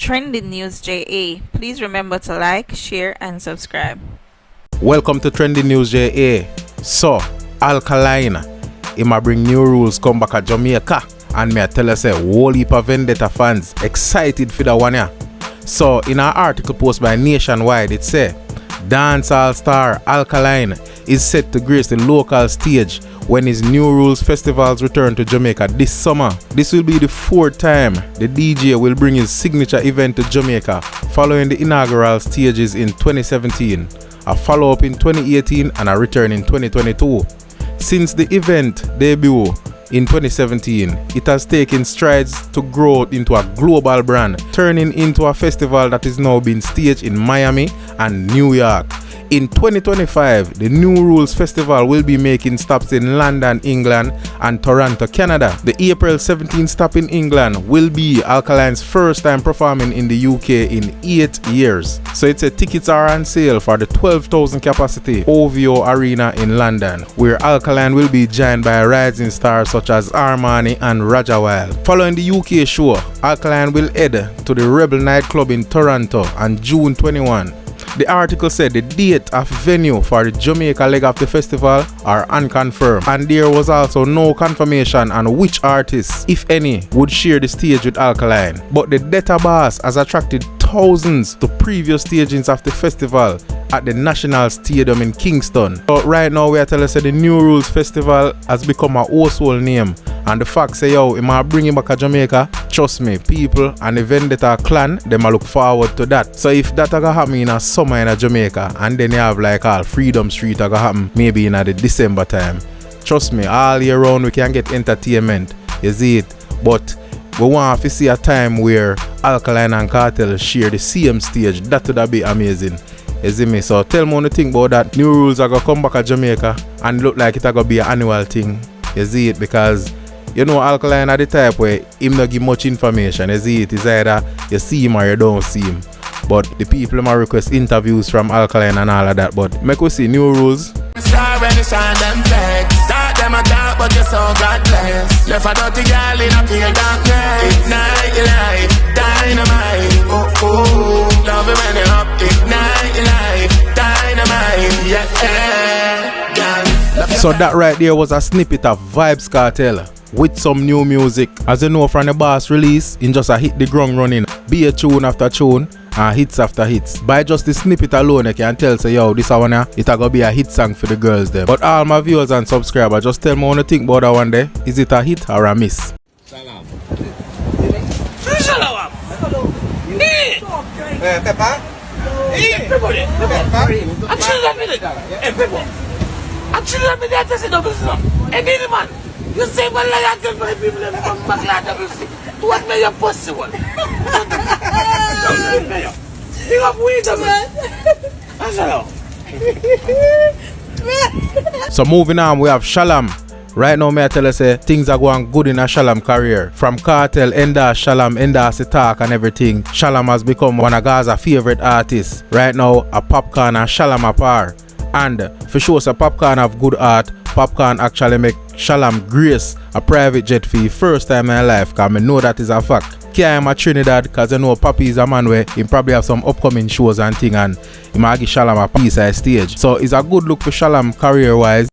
Trending News JA. Please remember to like, share, and subscribe. Welcome to Trending News JA. So, Alkaline, he might bring new rules come back at Jamaica. And me I tell us a whole heap of Vendetta fans excited for that one here. So, in our article posted by Nationwide, it say, Dancehall star Alkaline is set to grace the local stage when his New Rules festivals return to Jamaica this summer. This will be the 4th time the DJ will bring his signature event to Jamaica following the inaugural stages in 2017, a follow-up in 2018 and a return in 2022. Since the event debut in 2017, it has taken strides to grow into a global brand, turning into a festival that is now being staged in Miami and New York. In 2025, the New Rules Festival will be making stops in London, England and Toronto, Canada. The April 17 stop in England will be Alkaline's first time performing in the UK in 8 years. So it's a tickets are on sale for the 12,000 capacity OVO Arena in London, where Alkaline will be joined by rising stars such as Armani and Roger Wild. Following the UK show, Alkaline will head to the Rebel nightclub in Toronto on June 21. The article said the date of venue for the Jamaica leg of the festival are unconfirmed, and there was also no confirmation on which artists, if any, would share the stage with Alkaline. But the database has attracted thousands to previous stagings of the festival at the National Stadium in Kingston. So right now we are telling us that the New Rules Festival has become a household name, and the fact say yo, it might bring him back to Jamaica, trust me, people and the Vendetta clan, they might look forward to that. So if that gonna happen in a summer in a Jamaica, and then you have like all Freedom Street gonna happen maybe in the December time, trust me, all year round we can get entertainment, you see it. But we want to see a time where Alkaline and Kartel share the same stage. That would be amazing. You see me? So tell me what you think about that. New Rules are going to come back to Jamaica and look like it's going to be an annual thing. You see it? Because you know Alkaline are the type where him not give much information. You see it? It's either you see him or you don't see him. But the people might request interviews from Alkaline and all of that. But make us see New Rules. Them a dark, but you're so God bless. Left a dirty girl in a pure darkness. Ignite your life, dynamite. Oh, oh, love it when you're up. Ignite your life, dynamite. Yeah, girl. So that right there was a snippet of Vybz Kartel with some new music. As you know from the Boss release, in just a hit the ground running, be a tune after tune and hits after hits. By just the snippet alone, you can tell say yo, this one it's gonna be a hit song for the girls there. But all my viewers and subscribers, just tell me what you think about that one there. Is it a hit or a miss? Shalam. Shalam. Pepper? Everybody. Actually, I'm in the double song. Any man, you say one like I tell my people and come back like double song. What may you possible? You have weed of it. So moving on, we have Shalam. Right now, may I tell us things are going good in a Shalam career. From Kartel, Enda Shalam, Enda Sitak and everything, Shalam has become one of Gaza's favorite artists. Right now, a Popcaan and Shalam are par. And for sure, so Popcaan have good art. Popcaan actually make Shalam grace a private jet for the first time in her life, because I know that is a fact. I'm at Trinidad because I know Papi is a man where he probably have some upcoming shows and thing, and he might give Shalam a piece of stage. So it's a good look for Shalam career wise.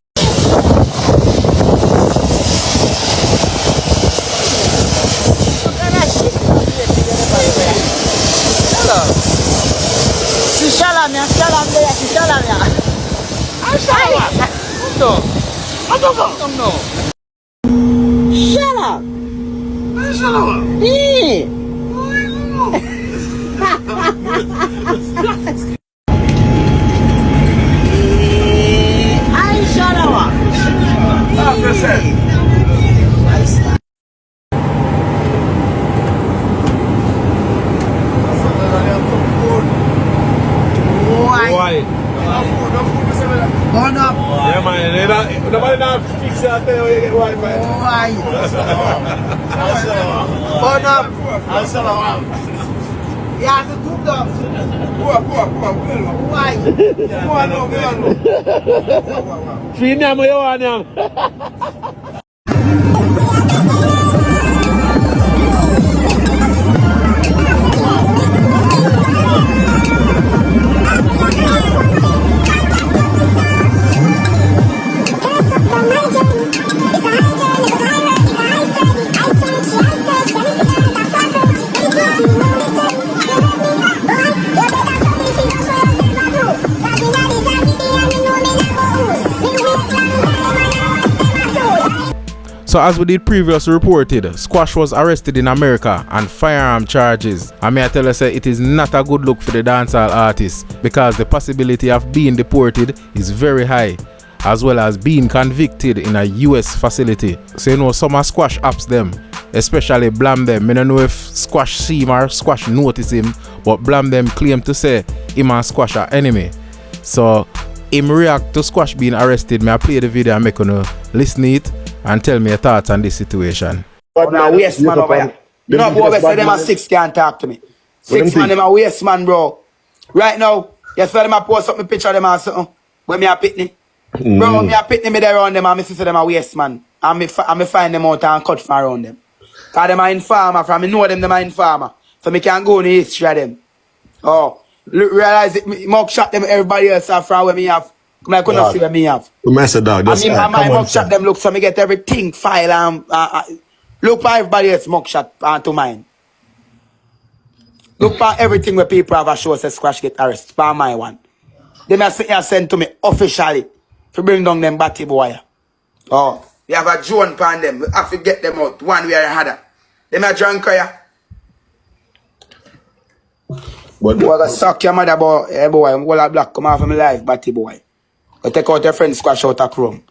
Burn up. Yeah, man. Nobody not fix it out there where you get Wi-Fi. Why? Burn up. Yeah, the two dogs. Why? Feed them what you want them. So as we did previously reported, Squash was arrested in America on firearm charges. And may I tell you, say, it is not a good look for the dancehall artist because the possibility of being deported is very high, as well as being convicted in a US facility. So you know, some of Squash apps them, especially Blam them. I don't know if Squash see him or Squash notice him, but Blam them claim to say him and Squash are enemy. So him react to Squash being arrested. May I play the video and make you listen it and tell me your thoughts on this situation. But now waste man over here. You know, boy, say them a 6 can't talk to me. 6 man, them a waste man, bro. Right now, you saw them a post up my picture of them or something. When me a pitney. Bro, me a pitney me there around them and me see them a waste man. And me find them out and cut from around them. Cause them a informer, from me know them a informer. So me can go in the history of them. Oh, realize it, mug shot them everybody else have from where me have. Come I couldn't see where me have. Master dog, that's I mean, my mugshot them look so me get everything file and look for everybody else mugshot onto mine. Look for everything where people have a show says Squash get arrested for my one. They must send to me officially to bring down them batty boy. Oh, we have a drone upon them. We have to get them out one way or another. They may drunk here. But You gotta suck your mother boy, hey boy, I'm all black come off of my life, batty boy. I take out your friend Squash out a chrome.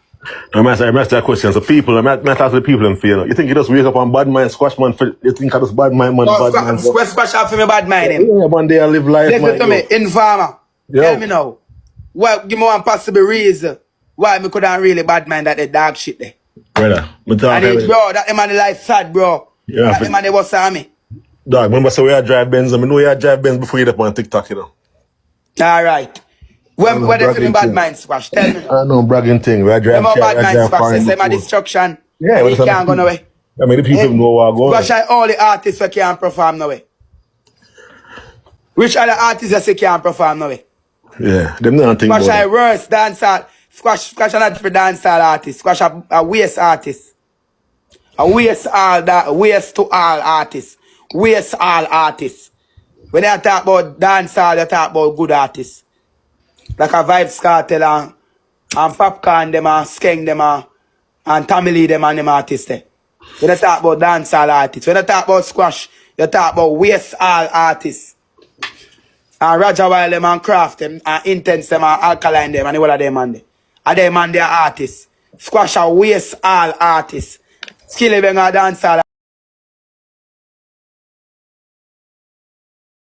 no, I ask that question. So people, I talk to the people and feel. You think you just wake up on bad mind, Squash man? You think I just bad mind, man, No, bad mind? Squash out for me bad mind him. Yeah, one day I live life, Listen to me, informer. Yo. Tell me now. What give me one possible reason why me couldn't really bad mind that the dog shit there. Brother, me talk And it, bro, that man life sad, bro. Yeah, That man was on me. dog, remember so we had drive Benz, and I know you had drive Benz before you up on TikTok, you know. Alright. When know, they say me bragging bad thing. mind, Squash, tell me. I know bragging thing. We had drive Remember bad we had mind, drive Squash, foreign they say my before. destruction. Yeah, He can't go nowhere. I mean, the people know what I'm going. Squash are all the artists that can't perform nowhere. Which other artists that say can't perform nowhere? Yeah, them don't think Squash about are it. worse dancehall. Squash are not for dancehall artists. Squash are a waste artist. A waste all that, waste to all artists. Waste all artists. When they talk about dancehall, they talk about good artists. Like a Vybz Kartel and Popcaan them and Skeng them and Tommy Lee them and them artists there. When they talk about dancehall artists. When they talk about Squash, they talk about waste all artists. And Roger Wild them and Craft them and Intense them and Alkaline them and all of them and them. And them and their artists. Squash are waste all artists. Skill even a dancehall